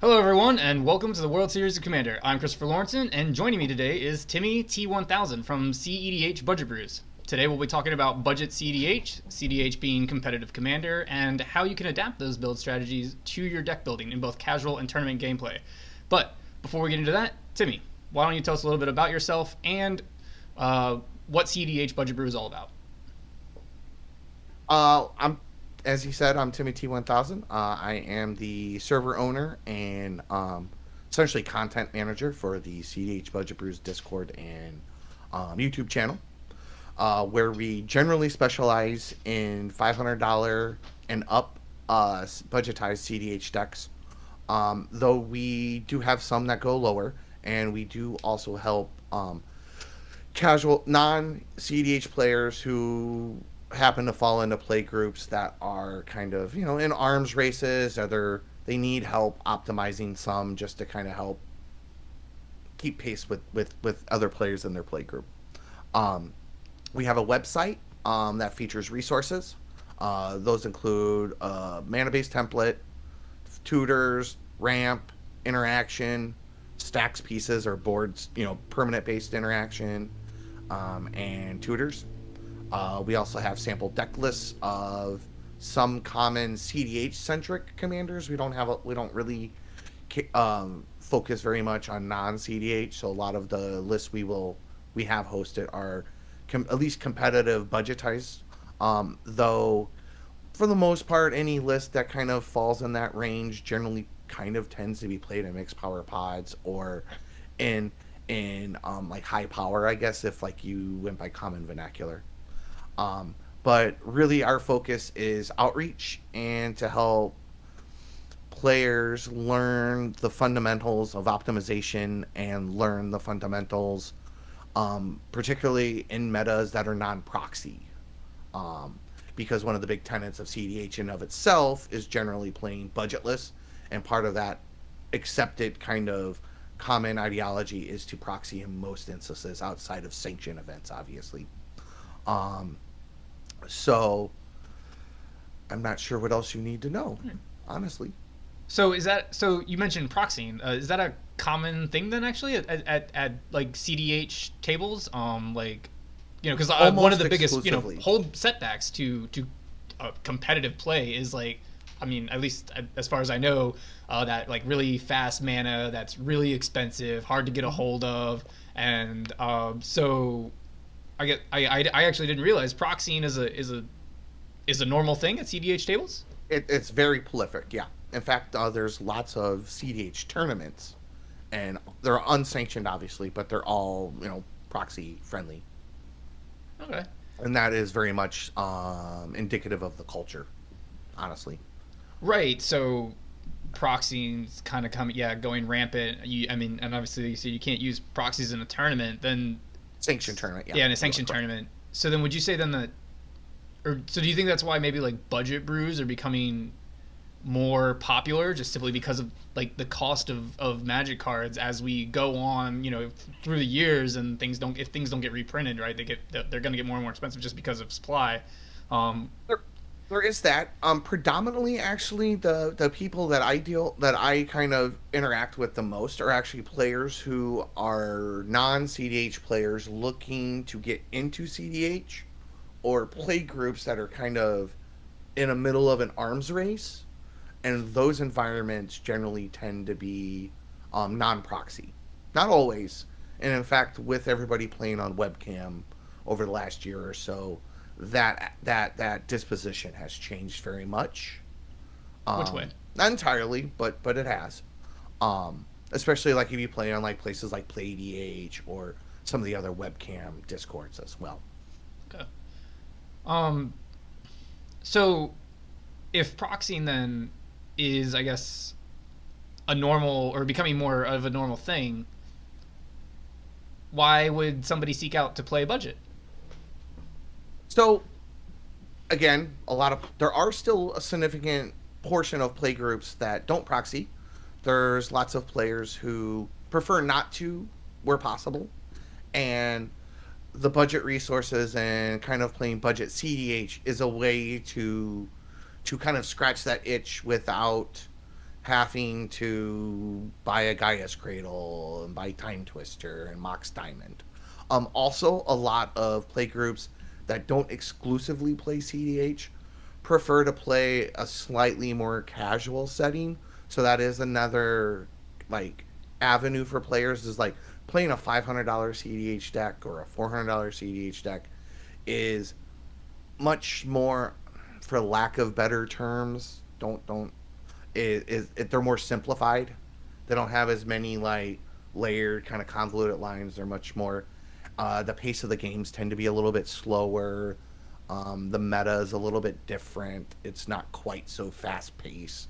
Hello, everyone, and welcome to the World Series of Commander. I'm Christopher Lawrenson, and joining me today is Timmy T1000 from CEDH Budget Brews. Today, we'll be talking about Budget CEDH, CEDH being competitive commander, and how you can adapt those build strategies to your deck building in both casual and tournament gameplay. But before we get into that, Timmy, why don't you tell us a little bit about yourself and what CEDH Budget Brew is all about? I'm, as you said, I'm Timmy T1000. I am the server owner and essentially content manager for the CDH Budget Brews Discord and YouTube channel, where we generally specialize in $500 and up budgetized CDH decks. Though we do have some that go lower, and we do also help casual non CDH players who happen to fall into play groups that are kind of in arms races, or they need help optimizing some just to kind of help keep pace with other players in their play group. um, we have a website that features resources. Those include mana based template, tutors, ramp, interaction, stacks pieces or boards, permanent based interaction, and tutors. We also have sample deck lists of some common CDH centric commanders. We don't really focus very much on non CDH. So a lot of the lists we have hosted are at least competitive budgetized. Though for the most part, any list that kind of falls in that range generally kind of tends to be played in mixed power pods or in like high power, I guess, if like you went by common vernacular. But really, our focus is outreach and to help players learn the fundamentals of optimization and learn the fundamentals, particularly in metas that are non-proxy. Um, because one of the big tenets of CDH in of itself is generally playing budgetless, and part of that accepted kind of common ideology is to proxy in most instances outside of sanction events, obviously. Um, so I'm not sure what else you need to know, honestly. So you mentioned proxying. Is that a common thing then actually at like CDH tables? Because one of Almost the biggest exclusively. hold setbacks to competitive play is like, I mean, at least as far as I know, that like really fast mana that's really expensive, hard to get a Mhm. hold of, and so I actually didn't realize proxying is a normal thing at CDH tables. It's very prolific, yeah. In fact, there's lots of CDH tournaments, and they're unsanctioned, obviously, but they're all proxy friendly, Okay. and that is very much indicative of the culture, honestly. Right. So proxies kind of going rampant. I mean, and obviously you say you can't use proxies in a tournament. Then Sanctioned tournament, yeah, yeah, in a you are sanctioned correct. tournament. So then would you say then that, or so do you think that's why maybe like budget brews are becoming more popular just simply because of like the cost of magic cards as we go on, through the years, and things don't get reprinted, right? They're going to get more and more expensive just because of supply. um There, there is that. Predominantly, actually, the people that I kind of interact with the most are actually players who are non CDH players looking to get into CDH, or play groups that are kind of in the middle of an arms race, and those environments generally tend to be non-proxy. Not always, and in fact, with everybody playing on webcam over the last year or so, that disposition has changed very much. which way? Not entirely, but it has. Especially like if you play on like places like PlayDH or some of the other webcam discords as well. Okay. um so if proxying then is, I guess, a normal or becoming more of a normal thing, why would somebody seek out to play budget? So again, there are still a significant portion of play groups that don't proxy. There's lots of players who prefer not to where possible, and the budget resources and kind of playing budget CDH is a way to kind of scratch that itch without having to buy a Gaia's Cradle and buy Time Twister and Mox Diamond. Also, a lot of play groups that don't exclusively play CDH prefer to play a slightly more casual setting. So that is another like avenue for players is like playing a $500 CDH deck or a $400 CDH deck is much more, for lack of better terms, don't they're more simplified. They don't have as many like layered kind of convoluted lines. They're much more. The pace of the games tend to be a little bit slower. The meta is a little bit different. It's not quite so fast paced.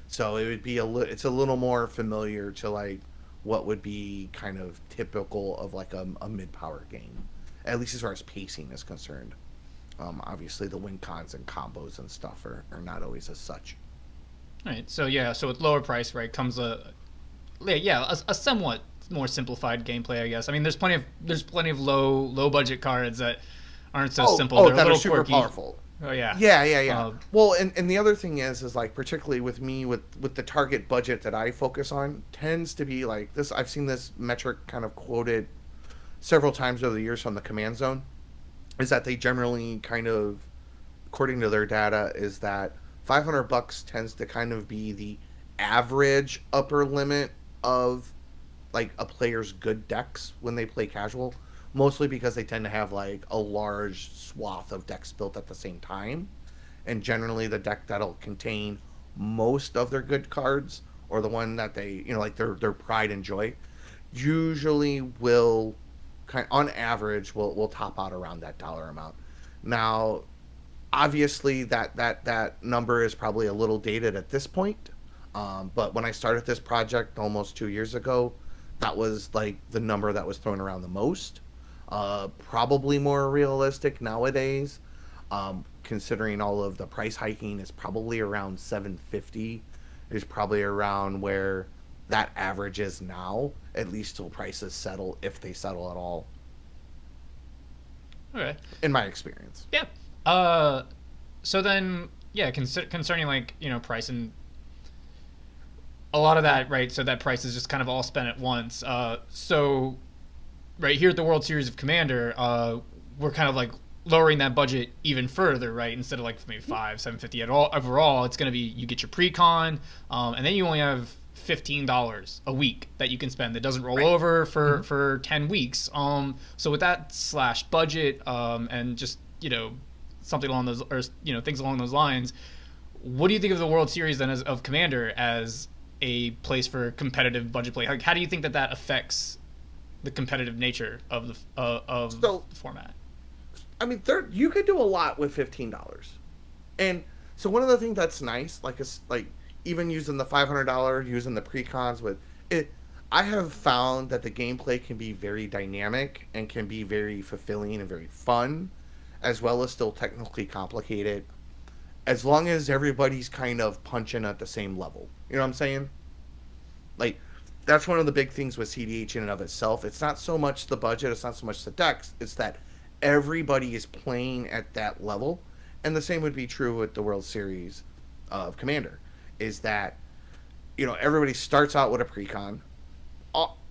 So it would be it's a little more familiar to like what would be kind of typical of like a mid power game, at least as far as pacing is concerned. Obviously, the win cons and combos and stuff are not always as such. All right. So yeah. So with lower price, right, comes a somewhat more simplified gameplay, I guess. I mean, there's plenty of low budget cards that aren't so simple. They're a that little are super quirky. powerful. Oh yeah. Yeah. Uh, Well, and the other thing is like particularly with me with the target budget that I focus on tends to be like this. I've seen this metric kind of quoted several times over the years from the Command Zone. Is that they generally kind of, according to their data, is that $500 tends to kind of be the average upper limit of like a player's good decks when they play casual, mostly because they tend to have like a large swath of decks built at the same time, and generally the deck that'll contain most of their good cards or the one that they like their pride and joy usually will on average will top out around that dollar amount. Now, obviously that number is probably a little dated at this point, but when I started this project almost 2 years ago, that was like the number that was thrown around the most. Probably more realistic nowadays, considering all of the price hiking is probably around 750 is probably around where that average is now, at least till prices settle, if they settle at all, okay. in my experience. Yeah. So then, yeah, concerning like price and a lot of that, right? So that price is just kind of all spent at once. So right here at the World Series of Commander, we're kind of like lowering that budget even further, right? Instead of like maybe 750 at all overall, it's going to be you get your pre-con, and then you only have $15 a week that you can spend that doesn't roll Right. over for 10 weeks. So with that slash budget, and just something along those, or things along those lines, what do you think of the World Series then of Commander as a place for competitive budget play? Like, how do you think that affects the competitive nature of the format? I mean, you could do a lot with $15, and so one of the things that's nice, like even using the $500, using the pre-cons with it, I have found that the gameplay can be very dynamic and can be very fulfilling and very fun, as well as still technically complicated, as long as everybody's kind of punching at the same level. You know what I'm saying? Like, that's one of the big things with CDH in and of itself. It's not so much the budget, it's not so much the decks, it's that everybody is playing at that level. And the same would be true with the World Series of Commander, is that, everybody starts out with a precon.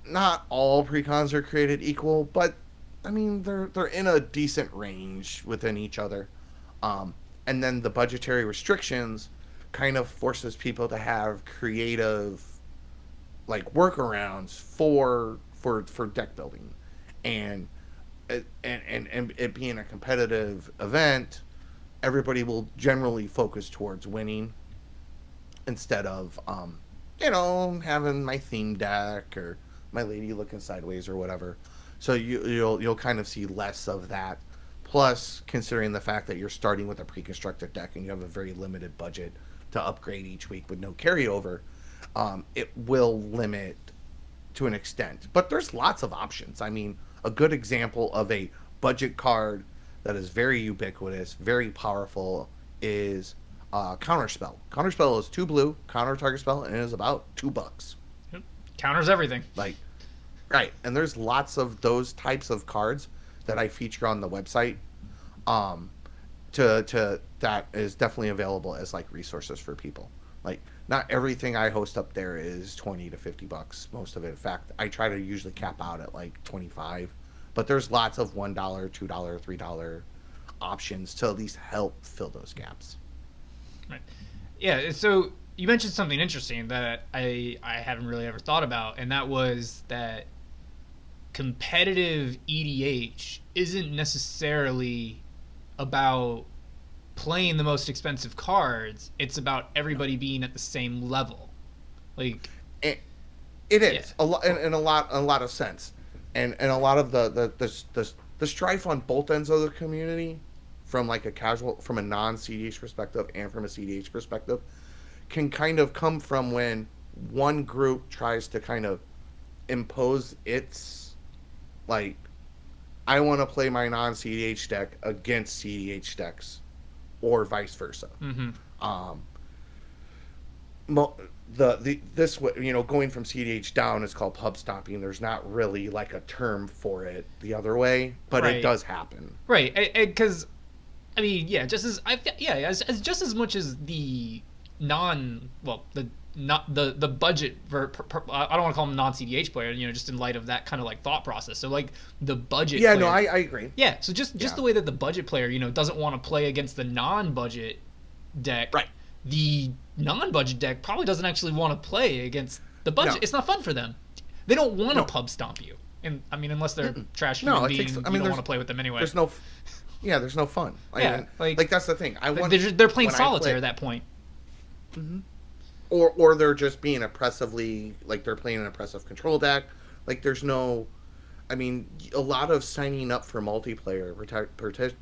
Not all precons are created equal, but, I mean, they're in a decent range within each other. And then the budgetary restrictions kind of forces people to have creative like workarounds for deck building, and it being a competitive event, everybody will generally focus towards winning instead of having my theme deck or my lady looking sideways or whatever. So you'll kind of see less of that. Plus, considering the fact that you're starting with a pre-constructed deck and you have a very limited budget to upgrade each week with no carryover, it will limit to an extent. But there's lots of options. I mean, a good example of a budget card that is very ubiquitous, very powerful, is Counterspell. Counterspell is 2 blue, counter target spell, and it is about $2. Yep. Counters everything. Like, right. And there's lots of those types of cards that I feature on the website. To that is definitely available as like resources for people. Like, not everything I host up there is 20 to $50. Most of it, in fact, I try to usually cap out at like 25. But there's lots of $1, $2, $3 options to at least help fill those gaps. Right. Yeah. So you mentioned something interesting that I haven't really ever thought about, and that was that competitive EDH isn't necessarily about playing the most expensive cards. It's about everybody being at the same level. Like, It, it yeah. is a lot in a lot of sense, and a lot of the strife on both ends of the community, from like from a non CDH perspective and from a CDH perspective, can kind of come from when one group tries to kind of impose its, like, I want to play my non CDH deck against CDH decks, or vice versa. Mm-hmm. Um, the this going from CDH down is called pub stomping. There's not really like a term for it the other way, but it Right. does happen. Right. Because I mean, yeah, just as as just as much as the non, well, the not the budget I don't want to call them non CDH player, just in light of that kind of like thought process. So like the budget Yeah, player, no, I agree. yeah. So just Yeah. the way that the budget player, doesn't want to play against the non-budget deck, Right. the non-budget deck probably doesn't actually want to play against the budget. No. It's not fun for them. They don't want to No. pub stomp you. And I mean, unless they're trash No, human it beings, takes. you I mean, don't want to play with them anyway. there's no. Yeah, there's no fun. Yeah, like that's the thing. they're playing when I solitaire play- at that point. or they're just being oppressively, like they're playing an oppressive control deck. Like there's no. I mean, a lot of signing up for multiplayer,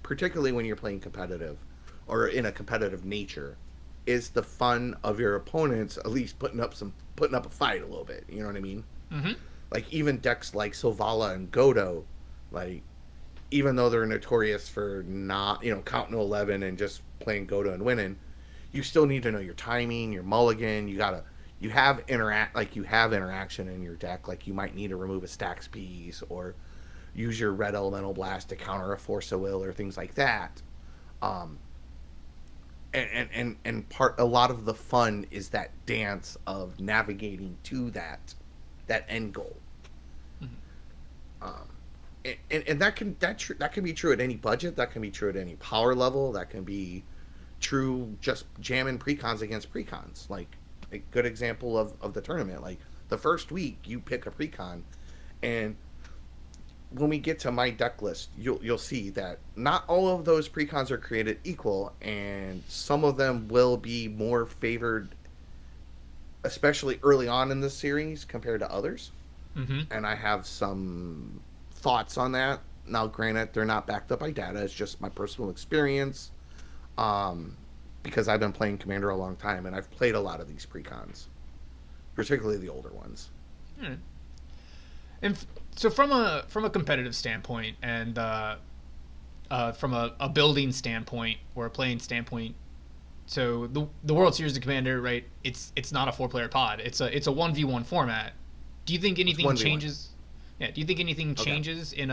particularly when you're playing competitive, or in a competitive nature, is the fun of your opponents at least putting up a fight a little bit. You know what I mean? Mm-hmm. Like even decks like Sovala and Godo, like even though they're notorious for not counting to 11 and just playing Godo and winning, you still need to know your timing, your mulligan. You have interaction in your deck. Like you might need to remove a Stax piece or use your red elemental blast to counter a Force of Will or things like that. And a lot of the fun is that dance of navigating to that end goal. And that can be true at any budget. That can be true at any power level. That can be true just jamming precons against precons. Like a good example of the tournament. Like the first week you pick a precon, and when we get to my deck list, you'll see that not all of those precons are created equal, and some of them will be more favored, especially early on in the series compared to others. Mm-hmm. And I have some thoughts on that. Now, granted, they're not backed up by data. It's just my personal experience, because I've been playing Commander a long time, and I've played a lot of these precons, particularly the older ones. And so from a competitive standpoint, and from a building standpoint or a playing standpoint, so the World Series of Commander, right? It's not a 4-player pod. It's a 1v1 format. Do you think anything changes? Yeah. Do you think anything changes in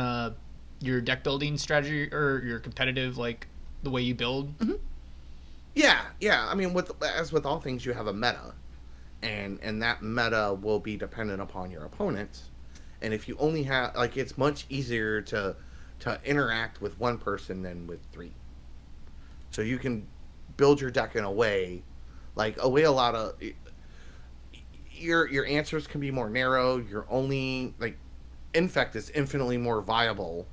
your deck building strategy or your competitive, like the way you build? Mm-hmm. Yeah. I mean, as with all things, you have a meta, and that meta will be dependent upon your opponent. And if you only have, like, it's much easier to interact with one person than with 3. So you can build your deck in a way a lot of your answers can be more narrow. You're only Infect is infinitely more viable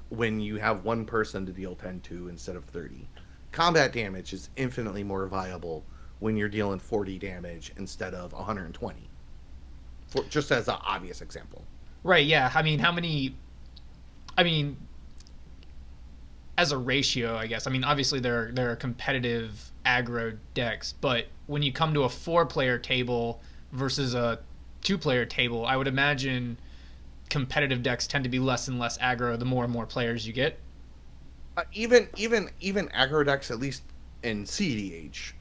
when you have one person to deal 10 to instead of 30. Combat damage is infinitely more viable when you're dealing 40 damage instead of 120. Just as an obvious example. Right, yeah. I mean, as a ratio, I guess. I mean, obviously there are competitive aggro decks, but when you come to a 4-player table versus a 2-player table, I would imagine competitive decks tend to be less and less aggro the more and more players you get. Even aggro decks, at least in CEDH,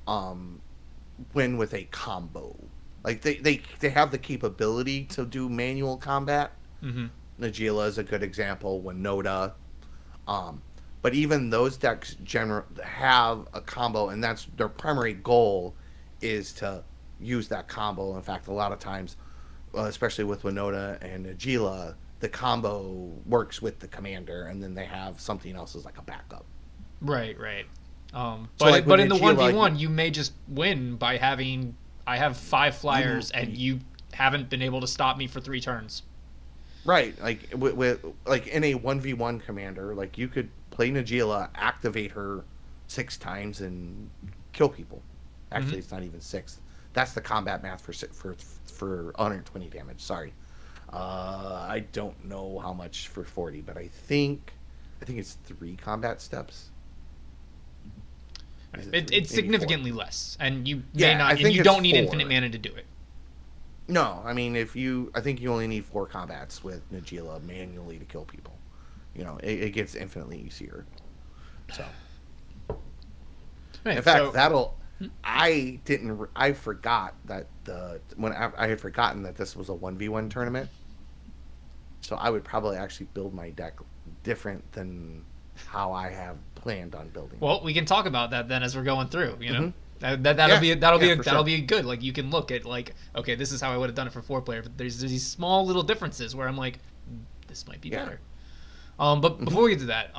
win with a combo. Like they have the capability to do manual combat. Mm-hmm. Najeela is a good example. Winota. But even those decks have a combo, and that's their primary goal is to use that combo. In fact, a lot of times, especially with Winota and Agila, the combo works with the commander, and then they have something else as like a backup. Right, right. So like with But in the Agila, 1v1, you may just win by having I have 5 flyers and you haven't been able to stop me for 3 turns. right, like with like in a 1v1 commander, like you could play Nagila, activate her 6 times and kill people. Actually, it's not even 6. That's the combat math for 120 damage. Sorry, I don't know how much for 40, but I think it's 3 combat steps. It's significantly less, and you may Yeah, not, I and think you it's don't need 4. infinite mana to do it. No, I mean I think you only need 4 combats with Nagila manually to kill people. It gets infinitely easier. So, Right, in fact, so, I forgot that I had forgotten that this was a 1v1 tournament. So I would probably actually build my deck different than how I have planned on building. well, we can talk about that then as we're going through. Yeah, for That'll sure. be good. Like you can look at like, okay, this is how I would have done it for 4 player, but there's these small little differences where I'm like, this might be better. But before we get to that,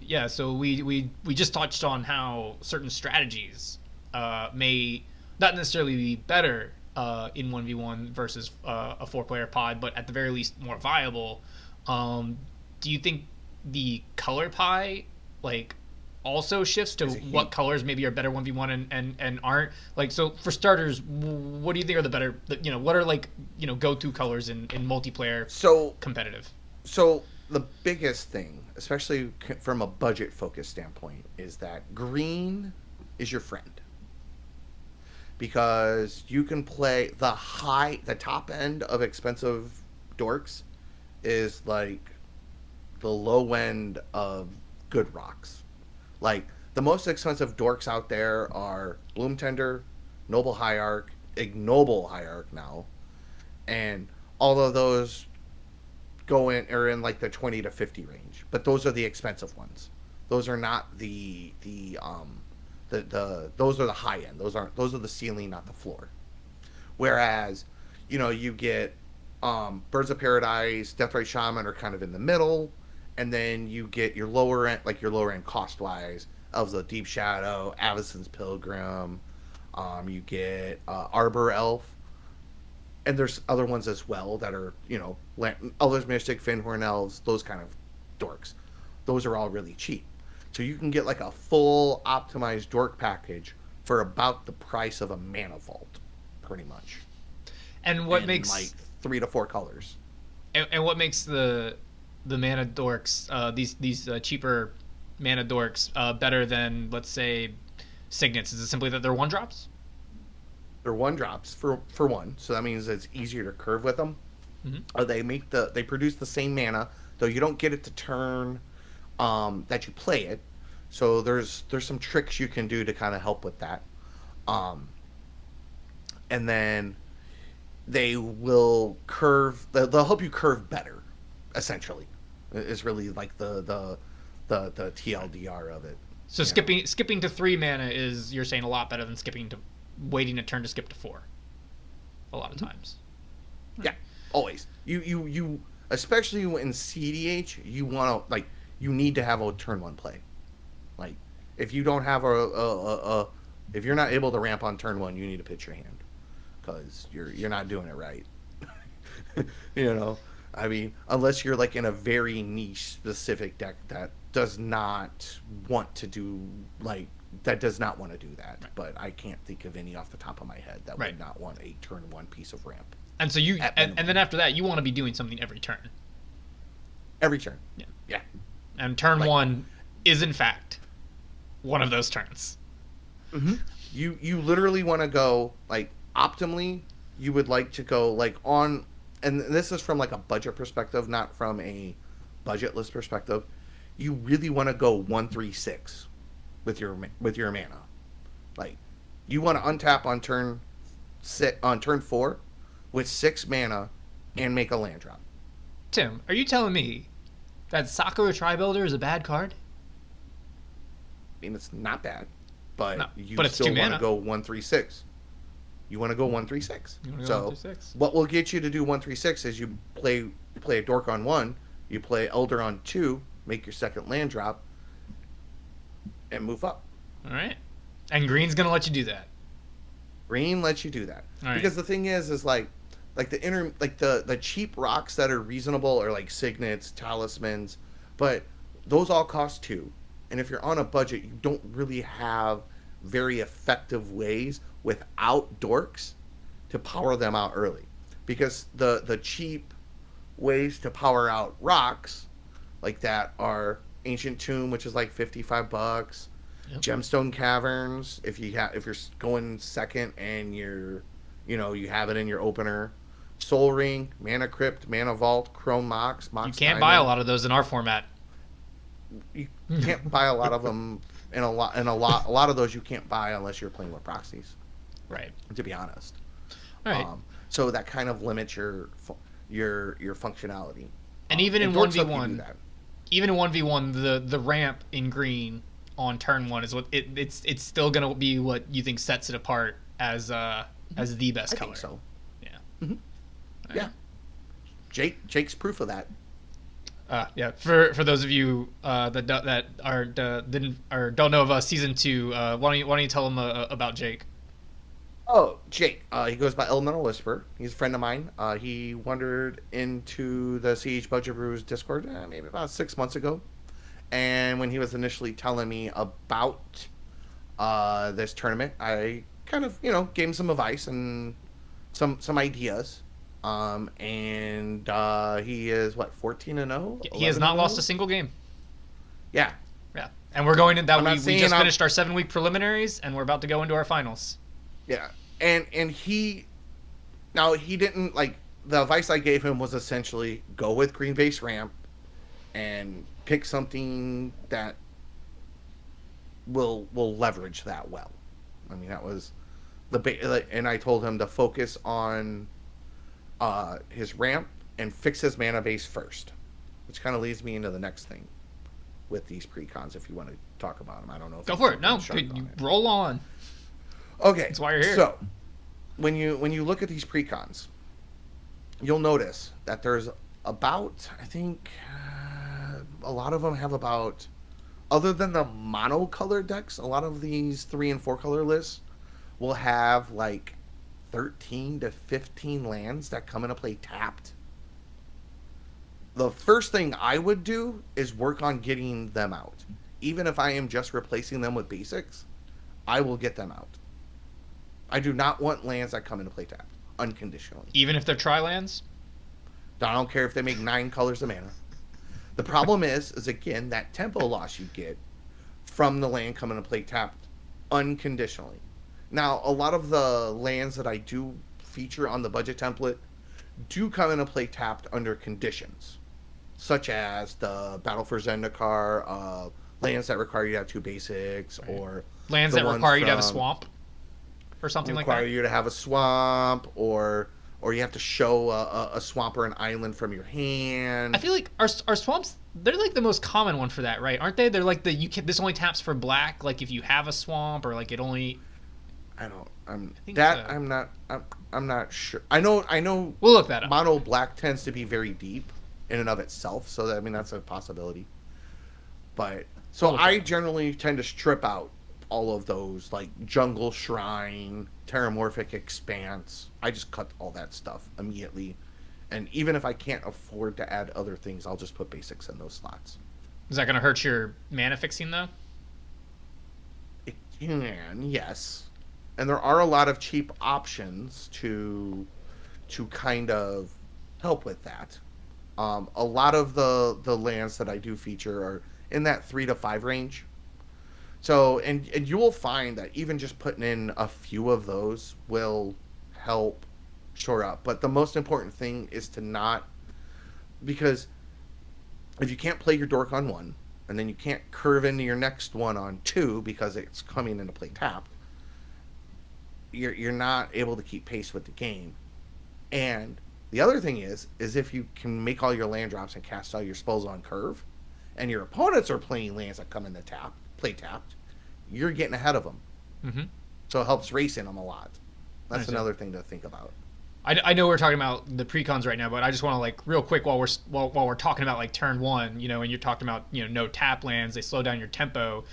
yeah, so we just touched on how certain strategies may not necessarily be better in 1v1 versus a 4 player pod, but at the very least more viable. Do you think the color pie like also shifts to what colors maybe are better 1v1 and aren't? Like, so for starters, what do you think are the better, what are like, go-to colors in multiplayer competitive? So the biggest thing, especially from a budget focused standpoint, is that green is your friend. Because you can play the top end of expensive dorks is like the low end of good rocks. Like the most expensive dorks out there are Bloom Tender, Noble Hierarch, Ignoble Hierarch now, and all of those are in like the 20 to 50 range. But those are the expensive ones. Those are not the those are the high end. Those are the ceiling, not the floor. Whereas, you get Birds of Paradise, Deathrite Shaman are kind of in the middle, and then you get your lower end cost wise of the Deep Shadow, Avacyn's Pilgrim. You get Arbor Elf, and there's other ones as well that are Elder's Mystic, Finhorn Elves, those kind of dorks. Those are all really cheap. So you can get like a full optimized dork package for about the price of a mana vault, pretty much. And what makes like 3 to 4 colors? And what makes the mana dorks, these cheaper mana dorks, better than, let's say, Signets? Is it simply that they're 1-drops? They're 1-drops for one, so that means it's easier to curve with them. They produce the same mana, though you don't get it to turn that you play it. So there's some tricks you can do to kind of help with that. And then they will curve. They'll help you curve better. Essentially, is really like the TLDR of it. So skipping to 3 mana is, you're saying, a lot better than waiting a turn to skip to 4. A lot of times. Yeah, always. You especially in CDH, you want to you need to have a turn 1 play. Like if you don't have if you're not able to ramp on turn 1, you need to pitch your hand because you're not doing it right. I mean, unless you're like in a very niche specific deck that does not want to do that. Right. But I can't think of any off the top of my head that would not want a turn 1 piece of ramp. And so and then after that, you want to be doing something every turn. Every turn. Yeah. And turn 1 is in fact one of those turns. Mm-hmm. You literally want to go optimally. You would like to go on. And this is from a budget perspective, not from a budget list perspective. You really want to go 1-3-6 with your mana. You want to untap on turn 4 with 6 mana and make a land drop. Tim, are you telling me that Sakura Tri-Builder is a bad card? I mean, it's not bad, but No, you but it's still 2 want mana. to go 1-3-6. you want to go 1-3-6. You want to go So 1-3-6. what will get you to do 1-3-6 is you play a dork on 1, you play elder on 2, make your second land drop, and move up. All right. And green's gonna let you do that. Green lets you do that. Because the thing is like the cheap rocks that are reasonable are like signets, talismans, but those all cost 2. And if you're on a budget, you don't really have very effective ways without dorks to power them out early. Because the cheap ways to power out rocks like that are Ancient Tomb, which is like $55. Yep. Gemstone Caverns, if you're going second and you have it in your opener. Soul Ring, Mana Crypt, Mana Vault, Chrome Mox. You can't buy a lot of those in our format. You can't buy a lot of them, and a lot of those you can't buy unless you're playing with proxies. Right. To be honest. All right. So that kind of limits your functionality. And even in 1v1, the ramp in green on turn 1 is what it's still gonna be what you think sets it apart as the best color. I think so. Yeah. Mm-hmm. Yeah. Jake's proof of that. Yeah. For those of you that don't know of season 2, why don't you tell them about Jake? Oh, Jake. He goes by Elemental Whisper. He's a friend of mine. He wandered into the CeDH Budget Brews Discord maybe about 6 months ago. And when he was initially telling me about this tournament, I kind of, gave him some advice and some ideas. And he is, 14-0? He has not lost a single game. Yeah. Yeah. And we're going in that we just finished our 7-week preliminaries, and we're about to go into our finals. Yeah. And he didn't, the advice I gave him was essentially go with green base ramp and pick something that will leverage that well. I mean, that was and I told him to focus on his ramp and fix his mana base first, which kind of leads me into the next thing with these precons. If you want to talk about them, I don't know. Go for it. No, roll on. Okay, that's why you're here. So when you look at these precons, you'll notice that there's about, I think, a lot of them have about, other than the mono-color decks, a lot of these 3 and 4 color lists will have 13 to 15 lands that come into play tapped. The first thing I would do is work on getting them out. Even if I am just replacing them with basics, I will get them out. I do not want lands that come into play tapped unconditionally. Even if they're tri-lands? I don't care if they make 9 colors of mana. The problem is again, that tempo loss you get from the land coming to play tapped unconditionally. Now, a lot of the lands that I do feature on the budget template do come into play tapped under conditions, such as the Battle for Zendikar, lands that require you to have 2 basics, right. Or lands that require you to have a swamp, or something like that. Require you to have a swamp, or you have to show a swamp or an island from your hand. I feel like our swamps, they're like the most common one for that, right? Aren't they? They're like this only taps for black, like if you have a swamp, or like it only. I'm not sure. I know. We'll look that up. Mono black tends to be very deep in and of itself, so that's a possibility. But so I generally tend to strip out all of those, like Jungle Shrine, Terramorphic Expanse. I just cut all that stuff immediately, and even if I can't afford to add other things, I'll just put basics in those slots. Is that going to hurt your mana fixing though? It can, yes. And there are a lot of cheap options to kind of help with that. A lot of the lands that I do feature are in that 3 to 5 range. So, and you will find that even just putting in a few of those will help shore up. But the most important thing is to not, because if you can't play your dork on 1, and then you can't curve into your next one on 2 because it's coming into play tapped, you're not able to keep pace with the game. And the other thing is if you can make all your land drops and cast all your spells on curve, and your opponents are playing lands that come in the play tapped, you're getting ahead of them. Mm-hmm. So it helps racing them a lot. That's another thing to think about. I know we're talking about the precons right now, but I just want to like real quick while we're talking about like turn one, and you're talking about no tap lands, they slow down your tempo.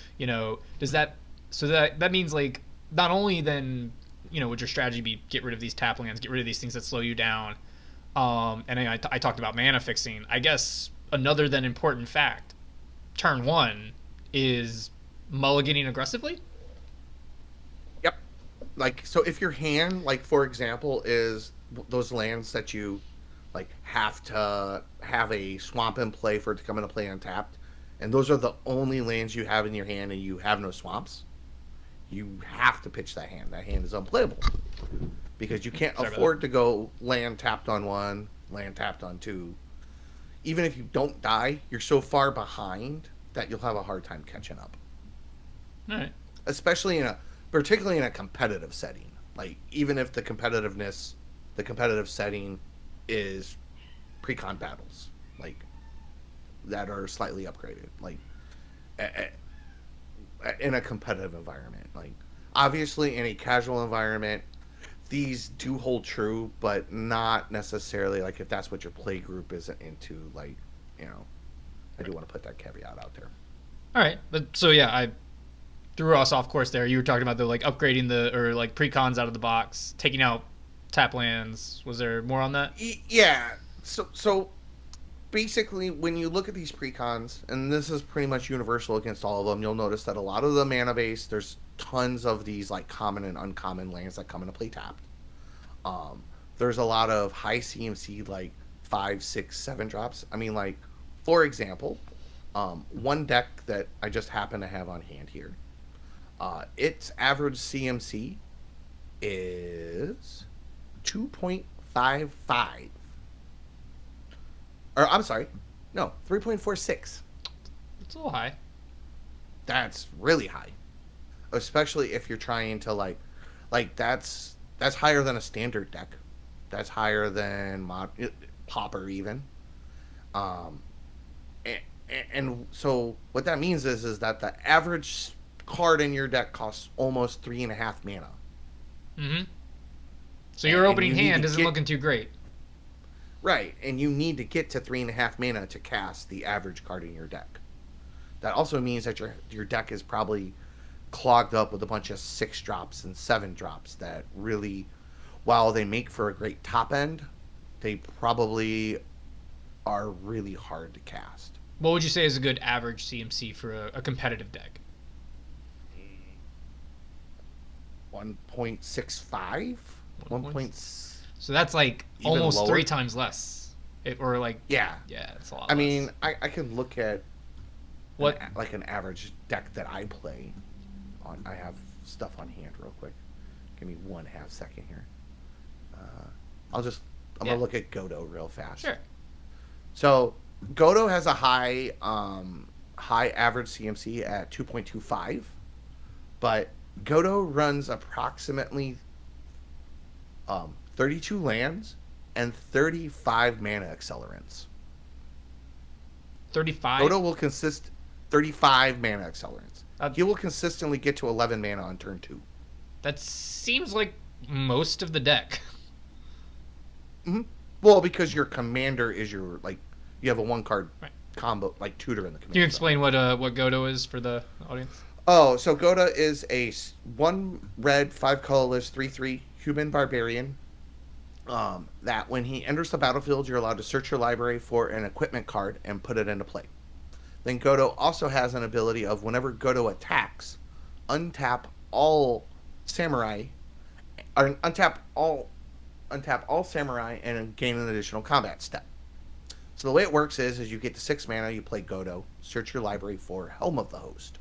Does that that means like not only then would your strategy be get rid of these tap lands, get rid of these things that slow you down, and I talked about mana fixing. I guess another then important fact, turn one is mulliganing aggressively. Yep. Like, so if your hand, like, for example, is those lands that you, like, have to have a swamp in play for it to come into play untapped, and those are the only lands you have in your hand and you have no swamps, you have to pitch that hand. That hand is unplayable. Because you can't afford to go land tapped on one, land tapped on two. Even if you don't die, you're so far behind that you'll have a hard time catching up. All right. Especially particularly in a competitive setting. Like, even if the competitive setting is pre-con battles, like, that are slightly upgraded, like, in a competitive environment. Like, obviously in a casual environment, these do hold true, but not necessarily, like, if that's what your play group isn't into, like, I do want to put that caveat out there. All right. So yeah, I threw us off course there. You were talking about the like upgrading or like precons out of the box, taking out tap lands. Was there more on that? Yeah. So basically, when you look at these precons, and this is pretty much universal against all of them, you'll notice that a lot of the mana base, there's tons of these like common and uncommon lands that come into play tapped. There's a lot of high CMC, like 5, 6, 7 drops. I mean, like, for example, one deck that I just happen to have on hand here, its average CMC is 2.55. Or, I'm sorry, no, 3.46. It's a little high. That's really high. Especially if you're trying to, like that's higher than a standard deck. That's higher than Popper, even. And so what that means is that the average card in your deck costs almost 3.5 mana. Mm-hmm. So your opening hand isn't looking too great. Right, and you need to get to 3.5 mana to cast the average card in your deck. That also means that your deck is probably clogged up with a bunch of 6 drops and 7 drops that really, while they make for a great top end, they probably are really hard to cast. What would you say is a good average CMC for a competitive deck? 1.65? So that's like almost lower? 3 times less. Yeah, it's a lot less. I mean, I can look at an average deck that I play. I have stuff on hand real quick. Give me 1/2 second here. I'm gonna look at Godo real fast. Sure. So Godo has a high average CMC at 2.25, but Godo runs approximately 32 lands and 35 mana accelerants. 35? Godo will consist 35 mana accelerants. He will consistently get to 11 mana on turn 2. That seems like most of the deck. Mm-hmm. Well, because your commander is you have a 1-card combo, like tutor in the commander. Can you explain what Godo is for the audience? Oh, so Godo is a 1 red, 5 colorless, 3/3 human barbarian. That when he enters the battlefield, you're allowed to search your library for an equipment card and put it into play. Then Godo also has an ability of whenever Godo attacks, untap all samurai, or untap all samurai and gain an additional combat step. So the way it works is you get to 6 mana, you play Godo, search your library for Helm of the Host.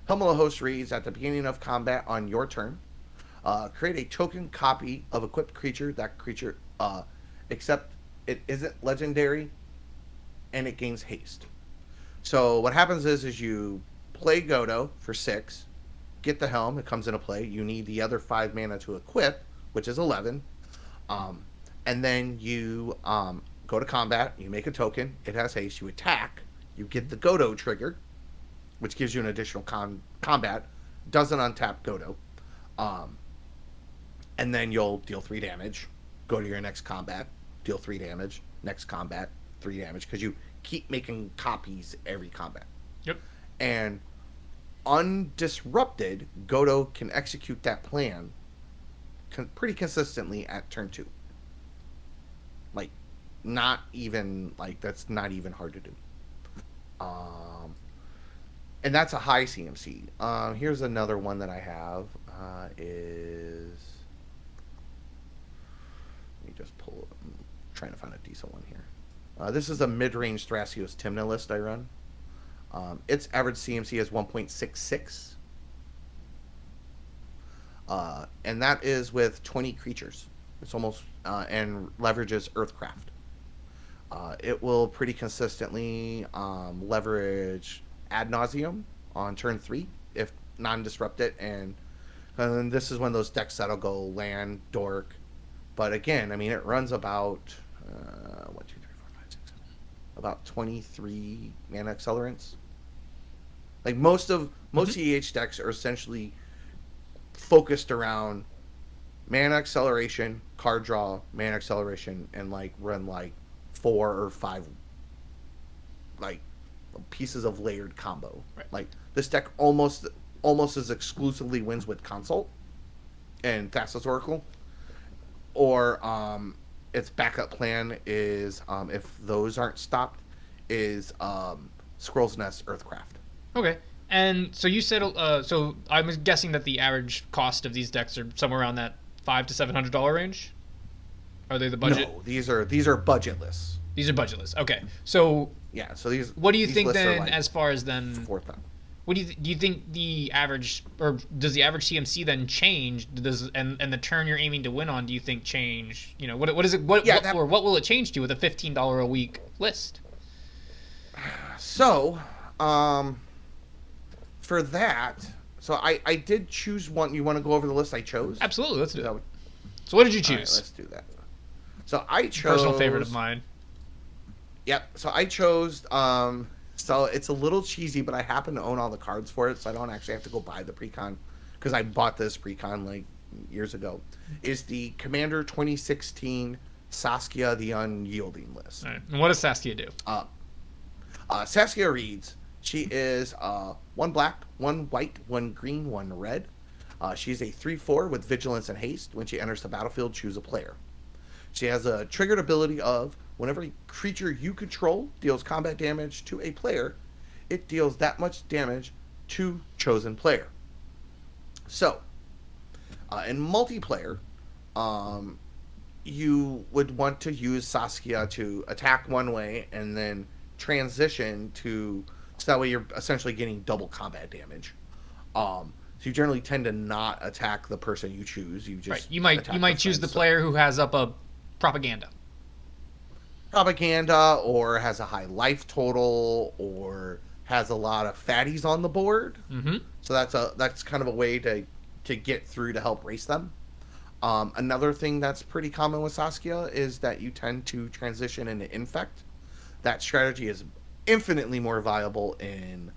Helm of the Host reads, at the beginning of combat on your turn, create a token copy of equipped creature. That creature, except it isn't legendary, and it gains haste. So what happens is you play Godo for 6, get the Helm, it comes into play. You need the other 5 mana to equip, which is 11. And then you go to combat, you make a token, it has haste, you attack, you get the Godo trigger, which gives you an additional combat, doesn't untap Godo. and then you'll deal 3 damage, go to your next combat, deal 3 damage, next combat, 3 damage, because you keep making copies every combat. Yep. And undisrupted, Godo can execute that plan pretty consistently at turn 2. Like, not even, like, that's not even hard to do. And that's a high CMC. Here's another one that I have, is... Let me just pull it. I'm trying to find a decent one here. This is a mid-range Thrasios Tymna list I run. Its average CMC is 1.66. And that is with 20 creatures. It's almost, and leverages Earthcraft. It will pretty consistently leverage Ad Nauseam on turn 3 if non-disrupted, and then this is one of those decks that'll go land, dork. But again, I mean, it runs about 1, 2, 3, 4, 5, 6, 7, about 23 mana accelerants. Like most CEH decks are essentially focused around mana acceleration, card draw, mana acceleration, and like run like 4 or 5 like pieces of layered combo. Right. Like this deck almost as exclusively wins with Consult and Thassa's Oracle. Or its backup plan is, if those aren't stopped, is Scroll's Nest Earthcraft. Okay. And so you said, so I'm guessing that the average cost of these decks are somewhere around that $500 to $700 range? Are they the budget? No, these are budget lists. These are budget lists. Okay. So yeah, so these. What do you these think lists then, like as far as then? 4,000. What do you think the average, or does the average CMC then change? And the turn you're aiming to win on, do you think change? You know, what is it? What will it change to with a $15 a week list? So, for that, so I did choose one. You want to go over the list I chose? Absolutely, let's do that. So what did you choose? All right, let's do that. So I chose personal favorite of mine. Yep. So I chose. So it's a little cheesy, but I happen to own all the cards for it, so I don't actually have to go buy the precon because I bought this precon like years ago. Is the Commander 2016 Saskia the Unyielding list? All right. And what does Saskia do? Saskia reads. She is 1 black, 1 white, 1 green, 1 red. She's a 3/4 with vigilance and haste. When she enters the battlefield, choose a player. She has a triggered ability of whenever a creature you control deals combat damage to a player, it deals that much damage to chosen player. So, in multiplayer, you would want to use Saskia to attack one way and then transition to, so that way you're essentially getting double combat damage. So you generally tend to not attack the person you choose. You just right. You might choose the player who has up a propaganda, or has a high life total, or has a lot of fatties on the board. Mm-hmm. So that's kind of a way to get through to help race them. Another thing that's pretty common with Saskia is that you tend to transition into Infect. That strategy is infinitely more viable in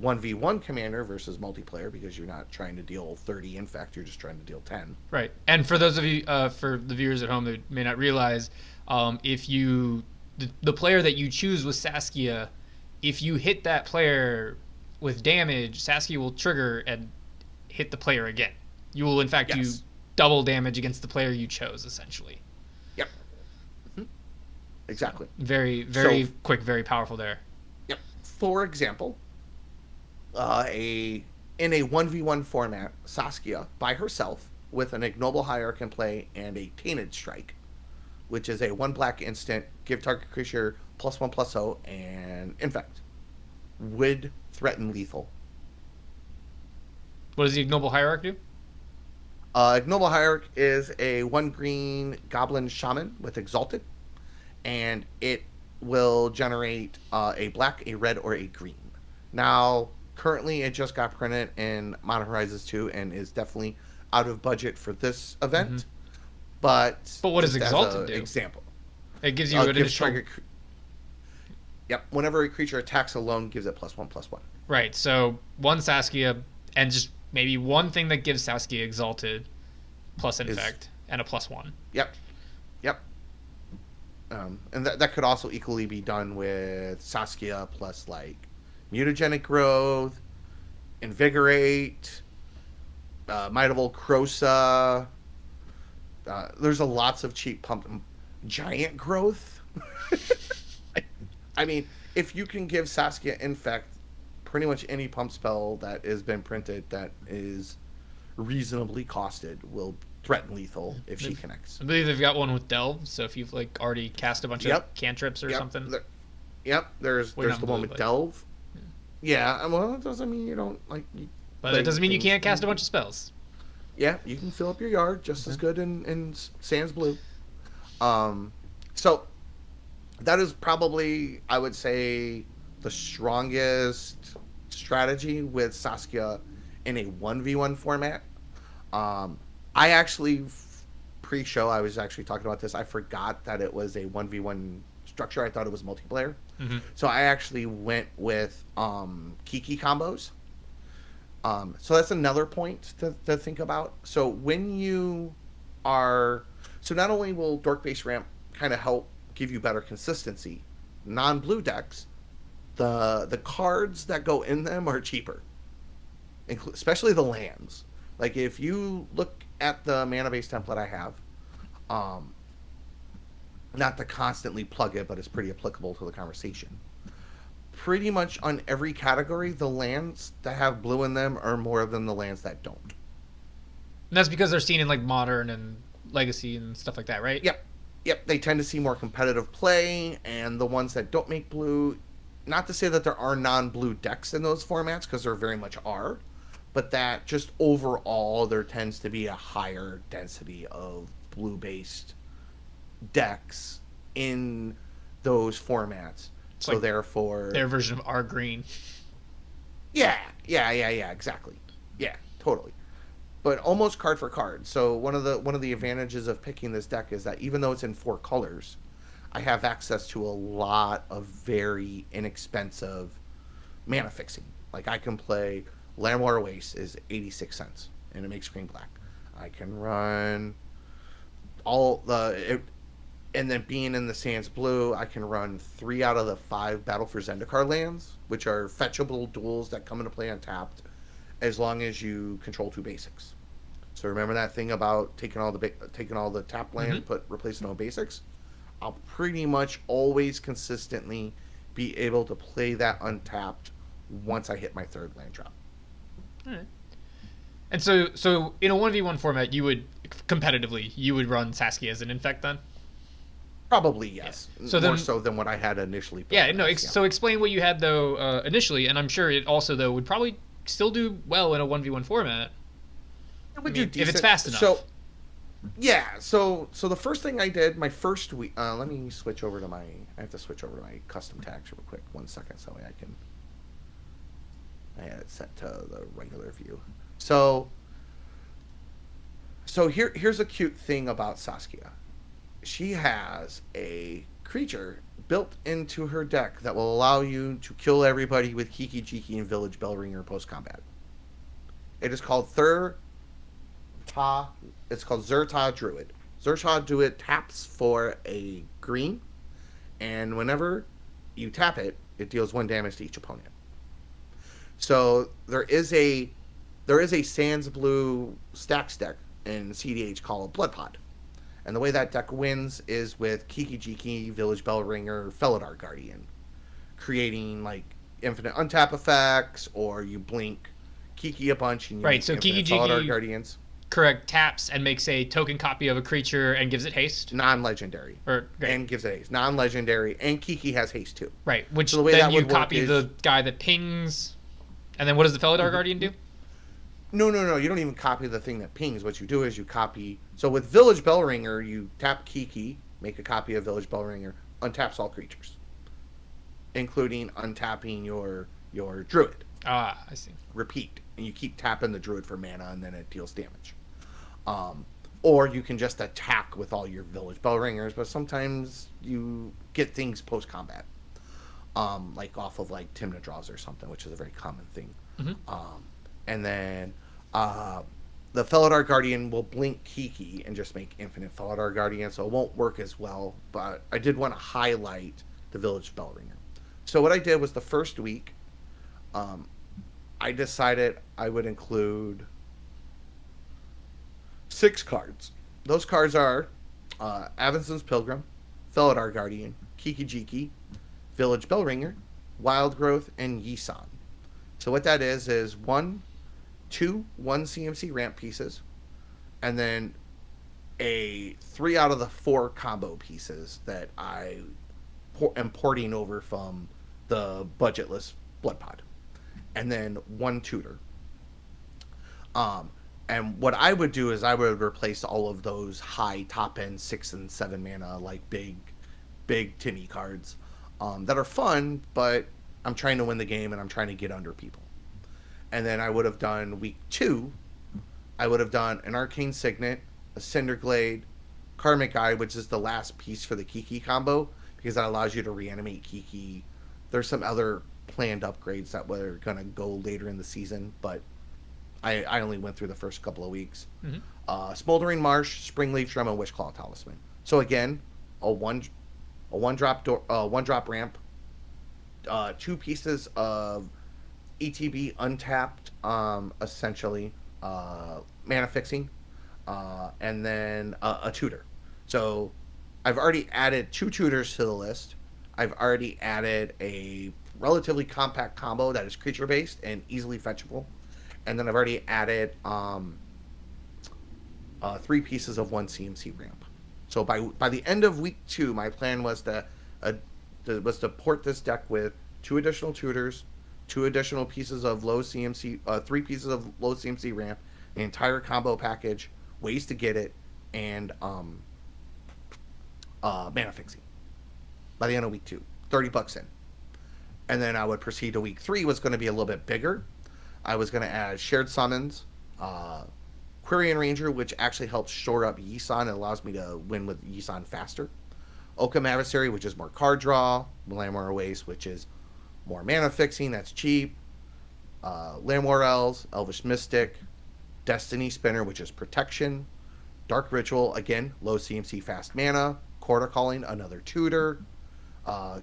1v1 Commander versus multiplayer because you're not trying to deal 30 Infect, you're just trying to deal 10. Right. And for those of you, for the viewers at home that may not realize, if the player that you choose with Saskia, if you hit that player with damage, Saskia will trigger and hit the player again. You will, in fact, do double damage against the player you chose, essentially. Yep. Mm-hmm. Exactly. Very, very quick, very powerful there. Yep. For example, in a 1v1 format, Saskia, by herself, with an Ignoble Hierarch in play and a Tainted Strike, which is a 1 black instant, give target creature +1/+0 and Infect, would threaten lethal. What does the Ignoble Hierarch do? Ignoble Hierarch is a 1 green Goblin Shaman with Exalted, and it will generate a black, a red, or a green. Now, currently it just got printed in Modern Horizons 2 and is definitely out of budget for this event. Mm-hmm. But what does Exalted do? Example. It gives you an additional... Yep. Whenever a creature attacks alone, gives it +1/+1. Right. So one Saskia, and just maybe one thing that gives Saskia Exalted plus infect and a +1. Yep. Yep. And that could also equally be done with Saskia plus like mutagenic growth, invigorate, Might of Old Crosa. There's a lots of cheap pump. Giant growth. I mean, if you can give Saskia infect pretty much any pump spell that has been printed that is reasonably costed will threaten lethal if she connects. I believe they've got one with Delve, so if you've like already cast a bunch of cantrips or something. There's the one with Delve. Yeah, well, it doesn't mean you don't like. But it doesn't mean you can't cast a bunch of spells. Yeah, you can fill up your yard just as good in Sans Blue. So that is probably, I would say, the strongest strategy with Saskia in a 1v1 format. I actually, pre-show, I was actually talking about this. I forgot that it was a 1v1 structure. I thought it was multiplayer. Mm-hmm. So I actually went with Kiki combos. So that's another point to think about. So when you are... So not only will Dork-based ramp kind of help give you better consistency, non-blue decks, the cards that go in them are cheaper. Especially the lands. Like if you look at the mana-based template I have, not to constantly plug it, but it's pretty applicable to the conversation. Pretty much on every category, the lands that have blue in them are more than the lands that don't. And that's because they're seen in like Modern and Legacy and stuff like that, right? Yep. They tend to see more competitive play, and the ones that don't make blue, not to say that there are non-blue decks in those formats, because there very much are, but that just overall there tends to be a higher density of blue-based decks in those formats. It's so like therefore their version of our green. Yeah, exactly. Yeah, totally. But almost card for card. So one of the advantages of picking this deck is that even though it's in 4 colors, I have access to a lot of very inexpensive mana fixing. Like I can play Landwater Waste is 86 cents and it makes green black. I can run and then being in the Sans Blue, I can run 3 out of the 5 Battle for Zendikar lands, which are fetchable duels that come into play untapped, as long as you control 2 basics. So remember that thing about taking all the tap land, replacing all basics. I'll pretty much always consistently be able to play that untapped once I hit my 3rd land drop. All right. And so in a 1v1 format, you would run Saskia as an infect then? Probably yes. Yeah. So more so than what I had initially. Yeah, no. So explain what you had though initially, and I'm sure it also though would probably still do well in a 1v1 format. It would do decent if it's fast enough. So yeah, so the first thing I did, my first week. Let me switch over to my. I have to switch over to my custom tags real quick. 1 second, so I can. I had it set to the regular view. So here's a cute thing about Saskia. She has a creature built into her deck that will allow you to kill everybody with Kiki Jiki and Village Bellringer post combat. It is called It's called Zerta Druid. Zerta Druid taps for a green, and whenever you tap it, it deals 1 damage to each opponent. So there is a Sans Blue stacks deck in CeDH called Blood Pod. And the way that deck wins is with Kiki Jiki, Village Bellringer, Felidar Guardian, creating like infinite untap effects, or you blink Kiki a bunch and you right. So Kiki Felidar Jiki Guardians. Correct. Taps and makes a token copy of a creature and gives it haste. Non-legendary. And gives it haste. Non-legendary, and Kiki has haste too. Right. Which so the way then that you would work copy is... the guy that pings, and then what does the Felidar Guardian do? No. You don't even copy the thing that pings. What you do is you copy... So with Village Bellringer, you tap Kiki, make a copy of Village Bellringer, untaps all creatures, including untapping your Druid. Ah, I see. Repeat. And you keep tapping the Druid for mana, and then it deals damage. Or you can just attack with all your Village Bellringers, but sometimes you get things post-combat. Like off of like Timna draws or something, which is a very common thing. Mm-hmm. And then the Felidar Guardian will blink Kiki and just make infinite Felidar Guardian, so it won't work as well. But I did want to highlight the Village Bellringer. So what I did was the first week, I decided I would include 6 cards. Those cards are Avinson's Pilgrim, Felidar Guardian, Kiki Jiki, Village Bellringer, Wild Growth, and Yisan. So what that is 1 CMC ramp pieces, and then 3 out of the 4 combo pieces that I am porting over from the budgetless Blood Pod, and then 1 tutor. And what I would do is I would replace all of those high top end 6 and 7 mana, like big Timmy cards that are fun, but I'm trying to win the game and I'm trying to get under people. And then I would have done week 2, I would have done an Arcane Signet, a Cinderglade, Karmic Eye, which is the last piece for the Kiki combo, because that allows you to reanimate Kiki. There's some other planned upgrades that were going to go later in the season, but I only went through the first couple of weeks. Mm-hmm. Smoldering Marsh, Springleaf Drum, and Wishclaw Talisman. So again, a one drop ramp, 2 pieces of ETB untapped, essentially mana fixing, and then a tutor. So I've already added 2 tutors to the list. I've already added a relatively compact combo that is creature based and easily fetchable. And then I've already added 3 pieces of 1 CMC ramp. So by the end of week 2, my plan was to port this deck with 2 additional tutors, 2 additional pieces of low CMC, 3 pieces of low CMC ramp, the entire combo package, ways to get it, and mana fixing. By the end of week 2, $30 in. And then I would proceed to week 3, was going to be a little bit bigger. I was going to add Shared Summons, Quirion Ranger, which actually helps shore up Yisan and allows me to win with Yisan faster. Occam Adversary, which is more card draw. Landwar Waste, which is more mana fixing, that's cheap. Landwar Elves, Elvish Mystic, Destiny Spinner, which is protection. Dark Ritual, again, low CMC fast mana. Quarter Calling, another tutor.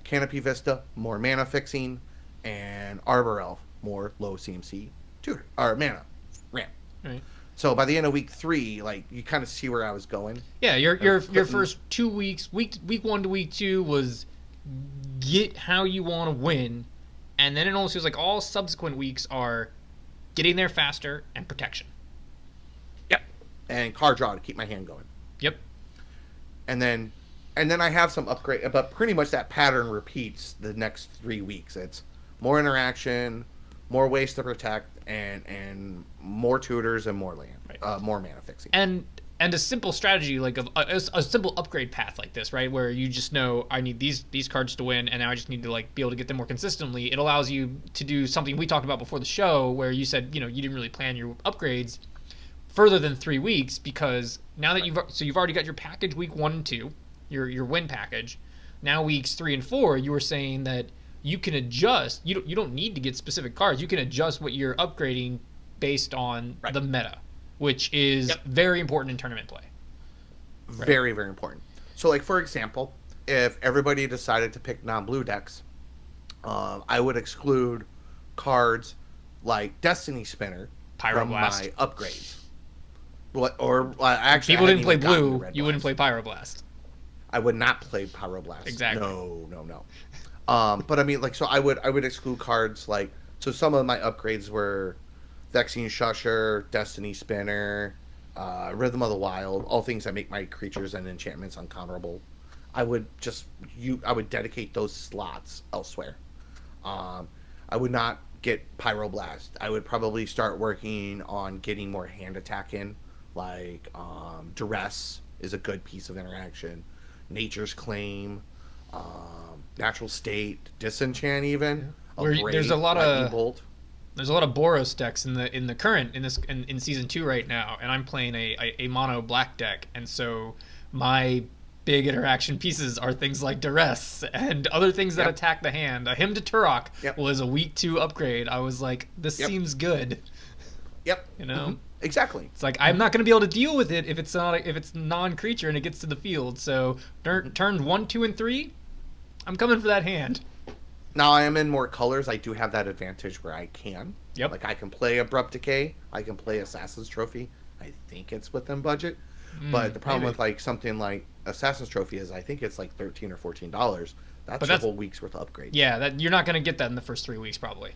Canopy Vista, more mana fixing. And Arbor Elf, more low CMC tutor or mana ramp. Right. So by the end of week 3, like, you kind of see where I was going. Yeah, your first 2 weeks, week 1 to week 2 was get how you want to win, and then it almost feels like all subsequent weeks are getting there faster and protection. Yep. And card draw to keep my hand going. Yep. And then I have some upgrade, but pretty much that pattern repeats the next 3 weeks. It's more interaction, more ways to protect, and more tutors and more land, right. More mana fixing. And a simple strategy, like a simple upgrade path like this, right, where you just know I need these cards to win, and now I just need to like be able to get them more consistently. It allows you to do something we talked about before the show, where you said you didn't really plan your upgrades further than 3 weeks, because now that you've already got your package week 1 and 2, your win package. Now weeks 3 and 4, you were saying that you can adjust. You don't need to get specific cards. You can adjust what you're upgrading based on the meta, which is very important in tournament play. Right. Very, very important. So, like, for example, if everybody decided to pick non-blue decks, I would exclude cards like Destiny Spinner from my upgrades. Actually, people didn't play blue. You wouldn't play Pyroblast. I would not play Pyroblast. Exactly. No. But I mean, like, so I would exclude cards like, so some of my upgrades were Vexing Shusher, Destiny Spinner, Rhythm of the Wild, all things that make my creatures and enchantments uncounterable. I would dedicate those slots elsewhere. I would not get Pyroblast. I would probably start working on getting more hand attack in, like Duress is a good piece of interaction, Nature's Claim, Natural State, Disenchant, even. Yeah. There's a lot of Boros decks in season 2 right now, and I'm playing a mono black deck, and so my big interaction pieces are things like Duress and other things that attack the hand. A Hymn to Turok was a week 2 upgrade. I was like, this seems good. Yep. You know, Exactly. it's like I'm not going to be able to deal with it if it's not if it's non-creature and it gets to the field. So turn 1, 2, and 3, I'm coming for that hand. Now I am in more colors. I do have that advantage where I can. Yep. Like I can play Abrupt Decay. I can play Assassin's Trophy. I think it's within budget. But the problem maybe. with like something like Assassin's Trophy is I think it's like $13 or $14. That's a whole week's worth of upgrades. Yeah, that you're not going to get that in the first 3 weeks probably.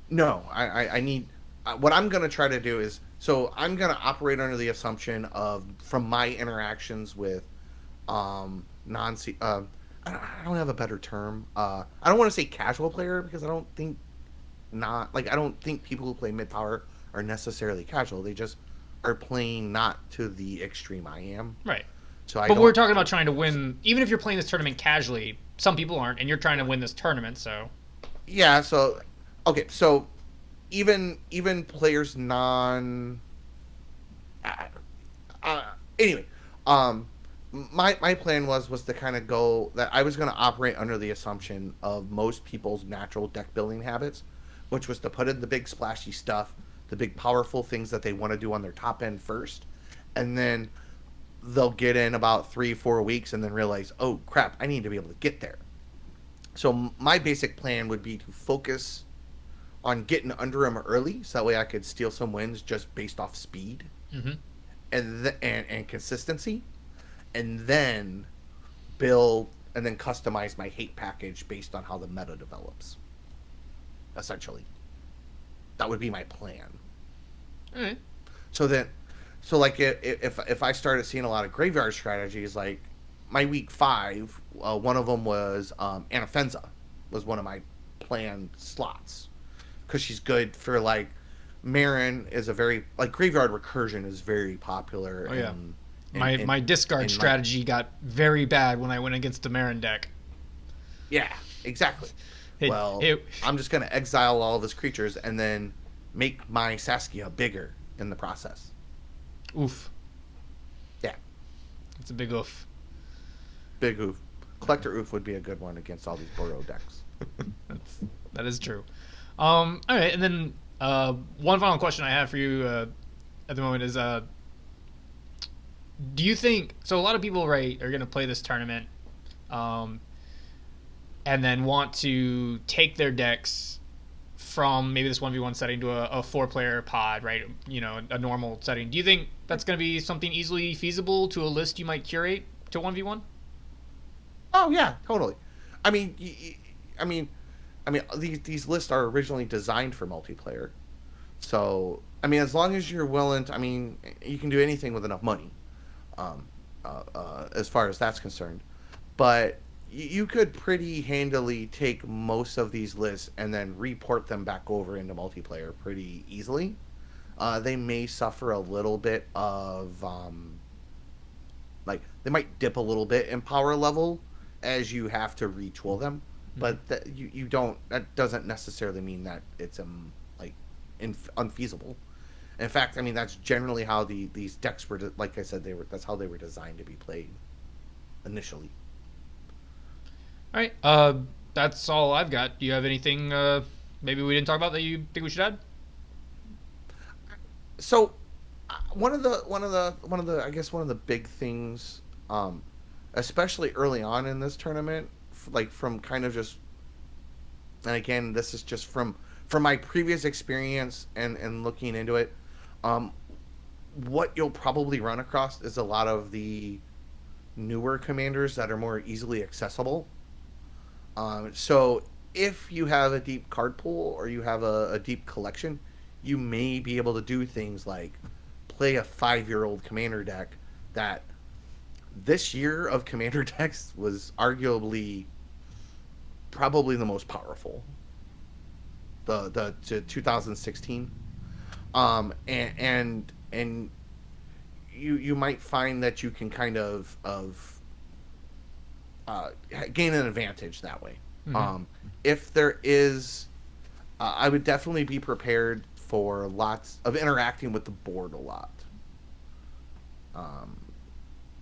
No, I need. What I'm going to try to do is, so I'm going to operate under the assumption of, from my interactions with non I don't have a better term. I don't want to say casual player because I don't think I don't think people who play mid power are necessarily casual. They just are playing not to the extreme I am. Right. So but we're talking about trying to win. Even if you're playing this tournament casually, some people aren't, and you're trying to win this tournament. So yeah. So okay. So even players non. Anyway, my plan was to kind of go that I was going to operate under the assumption of most people's natural deck building habits, which was to put in the big splashy stuff, the big powerful things that they want to do on their top end first, and then they'll get in about 3-4 weeks and then realize, oh crap, I need to be able to get there. So my basic plan would be to focus on getting under them early, so that way I could steal some wins just based off speed and consistency, and then build and then customize my hate package based on how the meta develops. Essentially, that would be my plan. all right. So like if I started seeing a lot of graveyard strategies, like my week 5, one of them was Anafenza was one of my planned slots because she's good for like Marin is a very like graveyard recursion is very popular. Oh yeah. My discard strategy got very bad when I went against the Marin deck. Yeah, exactly. I'm just going to exile all of his creatures and then make my Saskia bigger in the process. Oof. Yeah. It's a big oof. Big oof. Collector oof would be a good one against all these Burrow decks. That is true. All right, and then one final question I have for you at the moment is, do you think so? A lot of people, right, are going to play this tournament, and then want to take their decks from maybe this 1v1 setting to a 4-player pod, right? You know, a normal setting. Do you think that's going to be something easily feasible to a list you might curate to 1v1? Oh yeah, totally. I mean, these lists are originally designed for multiplayer, so I mean, as long as you're willing to, I mean, you can do anything with enough money, as far as that's concerned. But you could pretty handily take most of these lists and then report them back over into multiplayer pretty easily. They may suffer a little bit of like they might dip a little bit in power level as you have to retool them, but you don't. That doesn't necessarily mean that it's unfeasible. In fact, I mean that's generally how these decks were. Like I said, that's how they were designed to be played initially. All right, that's all I've got. Do you have anything maybe we didn't talk about that you think we should add? So, one of the I guess one of the big things, especially early on in this tournament, like from kind of just, and again, this is just from my previous experience and looking into it, what you'll probably run across is a lot of the newer commanders that are more easily accessible. So if you have a deep card pool or you have a deep collection, you may be able to do things like play a 5-year-old commander deck that this year of commander decks was arguably probably the most powerful. The 2016. And you might find that you can kind of gain an advantage that way. If there is, I would definitely be prepared for lots of interacting with the board a lot.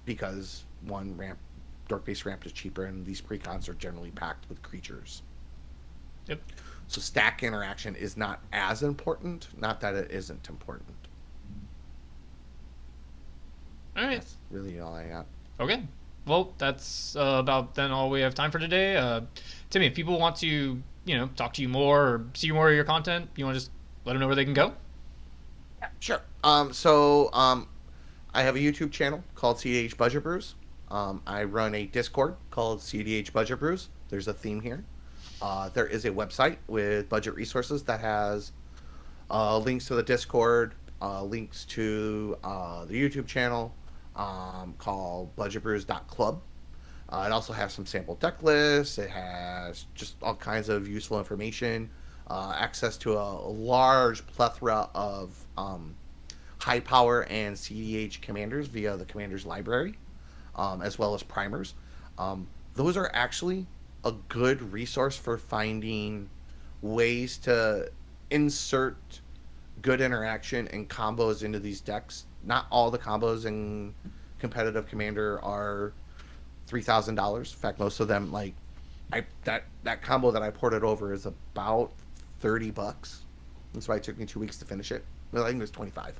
Because one, dork-based ramp is cheaper, and these precons are generally packed with creatures. Yep. So stack interaction is not as important. Not that it isn't important. All right. That's really all I got. Okay. Well, that's about then all we have time for today. Timmy, if people want to, talk to you more or see more of your content, you want to just let them know where they can go? Sure. I have a YouTube channel called CeDH Budget Brews. I run a Discord called CeDH Budget Brews. There's a theme here. There is a website with budget resources that has links to the Discord, links to the YouTube channel called budgetbrews.club. It also has some sample deck lists. It has just all kinds of useful information, access to a large plethora of high power and CDH commanders via the commanders library, as well as primers. Those are actually a good resource for finding ways to insert good interaction and combos into these decks. Not all the combos in competitive commander are $3,000. In fact, most of them, like that combo that I ported over is about $30. That's why it took me 2 weeks to finish it. Well, I think it was 25.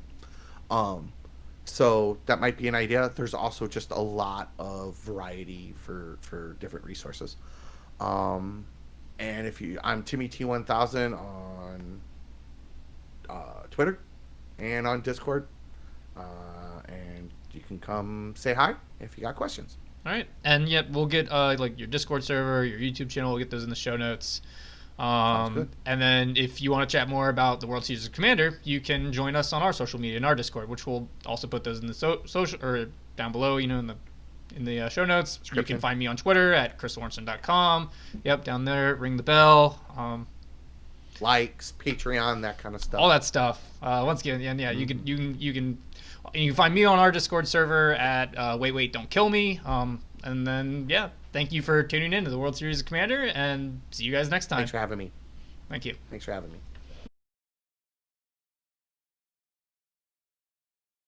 So that might be an idea. There's also just a lot of variety for different resources. And I'm Timmy T1000 on Twitter and on Discord. And you can come say hi if you got questions. All right. And yep, we'll get your Discord server, your YouTube channel. We'll get those in the show notes. And then if you want to chat more about the World Series of Commander, you can join us on our social media in our Discord, which we'll also put those in the social or down below, in the show notes. You can find me on Twitter at chrislawrenson.com. Yep, down there. Ring the bell. Likes, Patreon, that kind of stuff. All that stuff. Once again, and yeah, you can find me on our Discord server at Wait Don't Kill Me. And then yeah, thank you for tuning in to the World Series of Commander, and see you guys next time. Thanks for having me. Thank you. Thanks for having me.